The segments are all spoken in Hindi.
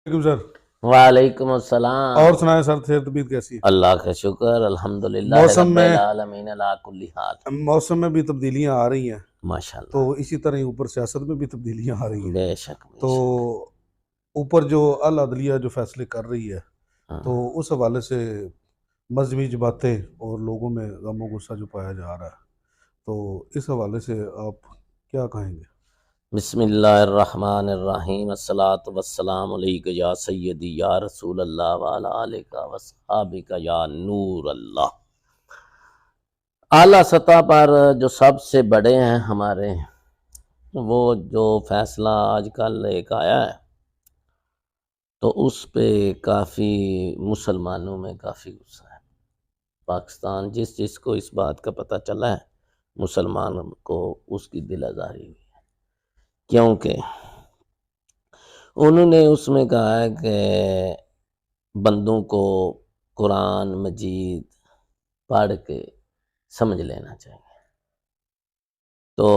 सर। वालेकुम अस्सलाम। और सुनाए सर, सेहत तबीयत कैसी है? अल्लाह का शुक्र, अल्हम्दुलिल्लाह मौसम रब्बिल में आलमीन अला कुल्ली हाल। मौसम में भी तब्दीलियां आ रही हैं। तो माशाल्लाह। इसी तरह ही ऊपर सियासत में भी तब्दीलियां आ रही हैं। बेशक तो बेशक। ऊपर जो अल अदलिया जो फैसले कर रही है, तो हाँ। उस हवाले से मजहबी बातें और लोगों में गम गुस्सा जो पाया जा रहा है, तो इस हवाले से आप क्या कहेंगे? बिस्मिल्लाहिर्रहमानिर्रहीम। अस्सलातु वस्सलामु अलैका या सय्यदी या रसूल अल्लाह व अला आलिका व अस्हाबिका या नूर अल्लाह। आला सतह पर जो सबसे बड़े हैं हमारे, वो जो फैसला आजकल एक आया है, तो उस पे काफ़ी मुसलमानों में काफ़ी गुस्सा है। पाकिस्तान जिसको इस बात का पता चला है, मुसलमान को उसकी दिल आज़ारी हुई है, क्योंकि उन्होंने उसमें कहा है कि बंदों को कुरान मजीद पढ़ के समझ लेना चाहिए। तो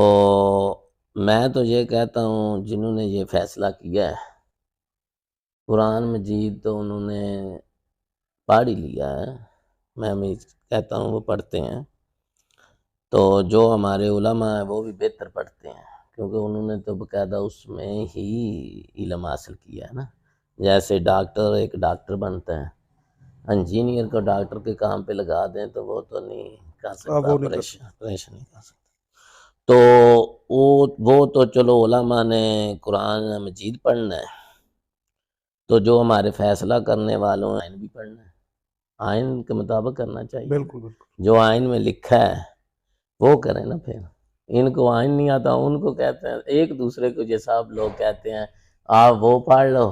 मैं तो ये कहता हूँ, जिन्होंने ये फैसला किया है, कुरान मजीद तो उन्होंने पढ़ ही लिया है। मैं भी कहता हूँ वो पढ़ते हैं, तो जो हमारे उलमा हैं वो भी बेहतर पढ़ते हैं, क्योंकि उन्होंने तो बाकायदा उसमें ही इल्म हासिल किया है ना। जैसे डॉक्टर एक डॉक्टर बनता है, इंजीनियर को डॉक्टर के काम पे लगा दें तो वो तो नहीं कर आप सकता, वो नहीं कर ऑपरेशन सकते। ऑपरेशन नहीं कर सकता। तो वो तो चलो उलमा ने कुरान मजीद पढ़ना है, तो जो हमारे फैसला करने वालों हैं आइन भी पढ़ना है, आइन के मुताबिक करना चाहिए ना। बिल्कुल बिल्कुल। जो आइन में लिखा है वो करें ना। फिर इनको आइन नहीं आता, उनको कहते हैं, एक दूसरे को ये सब लोग कहते हैं आप वो पढ़ लो,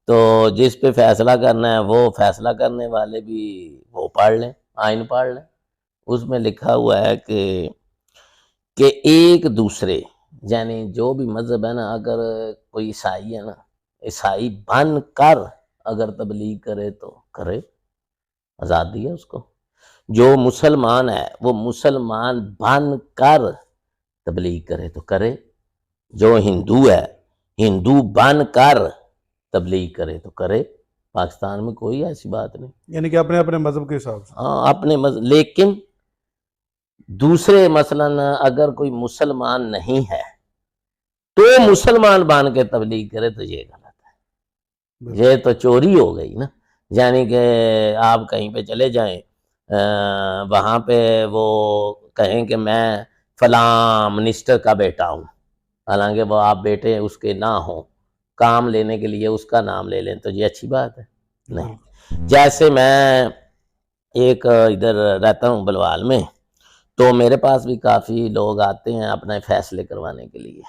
तो जिस पे फैसला करना है वो फैसला करने वाले भी वो पढ़ लें, आइन पढ़ लें। उसमें लिखा हुआ है कि एक दूसरे, यानी जो भी मजहब है ना, अगर कोई ईसाई है ना, ईसाई बन कर अगर तबलीग करे तो करे, आज़ादी है उसको। जो मुसलमान है वो मुसलमान बन कर तबलीग करे तो करे। जो हिंदू है हिंदू बन कर तबलीग करे तो करे। पाकिस्तान में कोई ऐसी बात नहीं। यानी कि अपने अपने मजहब के हिसाब से। हाँ, अपने लेकिन दूसरे मसलन अगर कोई मुसलमान नहीं है तो मुसलमान बन के तबलीग करे तो ये गलत है, बिल्कुल। ये तो चोरी हो गई ना। यानी कि आप कहीं पे चले जाएं, वहाँ पे वो कहें कि मैं फलां मिनिस्टर का बेटा हूँ, हालांकि वो आप बेटे उसके ना हो, काम लेने के लिए उसका नाम ले लें, तो ये अच्छी बात है? बिल्कुल। नहीं। जैसे मैं एक इधर रहता हूँ बलवाल में, तो मेरे पास भी काफ़ी लोग आते हैं अपने फैसले करवाने के लिए।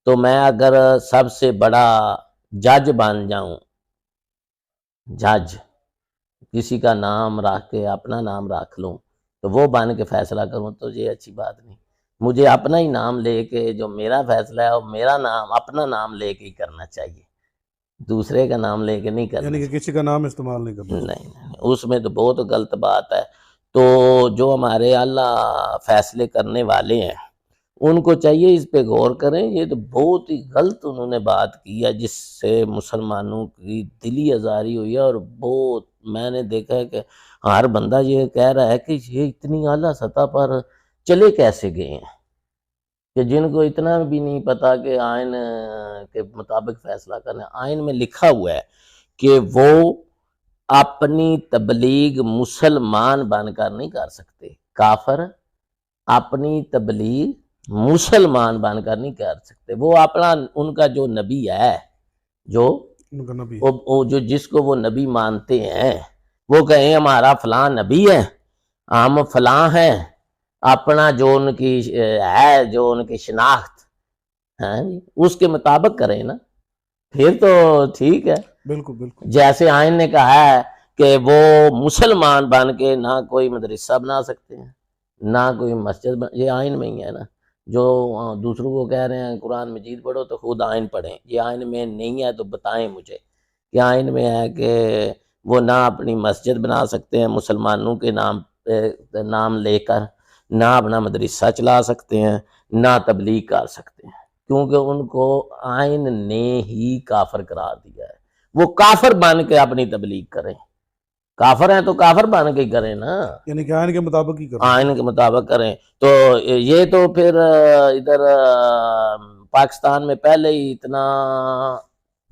तो मैं अगर सबसे बड़ा जज बन जाऊं, जज किसी का नाम रख के अपना नाम रख लूं, तो वो बन के फैसला करूं, तो ये अच्छी बात नहीं। मुझे अपना ही नाम लेके जो मेरा फैसला है, और मेरा नाम अपना नाम लेके ही करना चाहिए, दूसरे का नाम लेके नहीं करना यानी कि चाहिए। किसी का नाम इस्तेमाल नहीं करना नहीं चाहिए। नहीं, उसमें तो बहुत गलत बात है। तो जो हमारे अल्लाह फैसले करने वाले हैं, उनको चाहिए इस पे गौर करें। ये तो बहुत ही गलत उन्होंने बात की है, जिससे मुसलमानों की दिली आज़ारी हुई है। और बहुत मैंने देखा है कि हर बंदा ये कह रहा है कि ये इतनी आला सतह पर चले कैसे गए हैं, कि जिनको इतना भी नहीं पता कि आइन के मुताबिक फैसला करना है। आइन में लिखा हुआ है कि वो अपनी तबलीग मुसलमान बनकर नहीं कर सकते, काफर अपनी तबलीग मुसलमान बनकर नहीं कर सकते। वो अपना उनका जो नबी है, जो उनका नबी। वो जो जिसको वो नबी मानते हैं, वो कहें हमारा फलां नबी है, हम फलां हैं, अपना जो उनकी है, जो उनकी शिनाख्त है, उसके मुताबिक करें ना, फिर तो ठीक है। बिल्कुल बिल्कुल। जैसे आइन ने कहा है कि वो मुसलमान बन के ना कोई मदरसा बना सकते हैं, ना कोई मस्जिद ये आइन में ही है ना। जो दूसरों को कह रहे हैं कुरान मजीद पढ़ो, तो खुद आइन पढ़ें। ये आइन में नहीं है तो बताएं मुझे कि आइन में है कि वो ना अपनी मस्जिद बना सकते हैं मुसलमानों के नाम पे, नाम लेकर ना अपना मदरसा चला सकते हैं, ना तबलीग कर सकते हैं, क्योंकि उनको आइन ने ही काफर करार दिया है। वो काफिर बन के अपनी तबलीग करें। काफिर हैं तो काफिर बन के करें ना, यानी कि आइन के मुताबिक ही करें। आइन के मुताबिक करें। तो ये तो फिर इधर पाकिस्तान में पहले ही इतना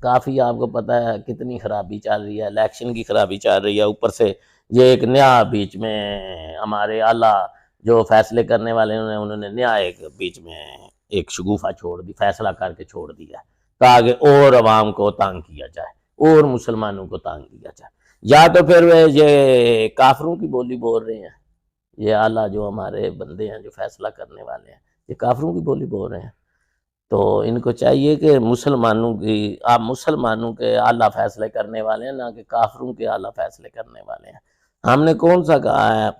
काफ़ी आपको पता है कितनी खराबी चल रही है, इलेक्शन की खराबी चल रही है, ऊपर से ये एक नया बीच में हमारे आला जो फैसले करने वाले उन्होंने नया एक बीच में एक शगुफा छोड़ दी, फैसला करके छोड़ दिया ताकि और अवाम को तंग किया जाए और मुसलमानों को तंग किया जाए। या तो फिर वे ये काफरों की बोली बोल रहे हैं, ये आला जो हमारे बंदे हैं जो फैसला करने वाले हैं, ये काफरों की बोली बोल रहे हैं। तो इनको चाहिए कि मुसलमानों की, आप मुसलमानों के आला फैसले करने वाले हैं, ना कि काफरों के आला फैसले करने वाले हैं। हमने कौन सा कहा है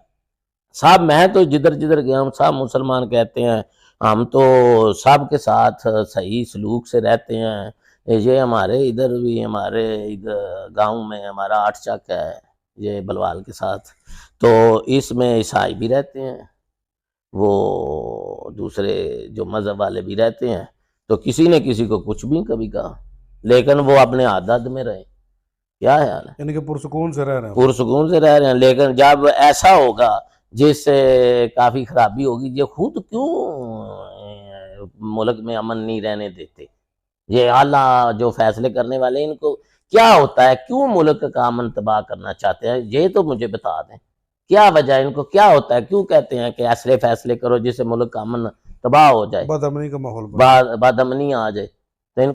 साहब, मैं तो जिधर जिधर गया हूँ सब मुसलमान कहते हैं हम तो सब के साथ सही सलूक से रहते हैं। ये हमारे इधर भी, हमारे इधर गांव में हमारा 8 चक है ये बलवाल के साथ, तो इसमें ईसाई भी रहते हैं, वो दूसरे जो मज़हब वाले भी रहते हैं, तो किसी ने किसी को कुछ भी कभी कहा, लेकिन वो अपने आदत में रहे। क्या ख्याल है? यानी कि पुरसुकून से रह रहे हैं। पुरसुकून से रह रहे हैं, लेकिन जब ऐसा होगा जिससे काफ़ी खराबी होगी, ये खुद क्यों मुल्क में अमन नहीं रहने देते? ये आला जो फैसले करने वाले, इनको क्या होता है, क्यों मुल्क का अमन तबाह करना चाहते हैं? ये तो मुझे बता दें, क्या वजह है, इनको क्या होता है, क्यों कहते हैं कि ऐसे फैसले करो जिससे मुल्क का अमन तबाह हो जाए, बदअमनी का माहौल बने। बदअमनी आ जाए?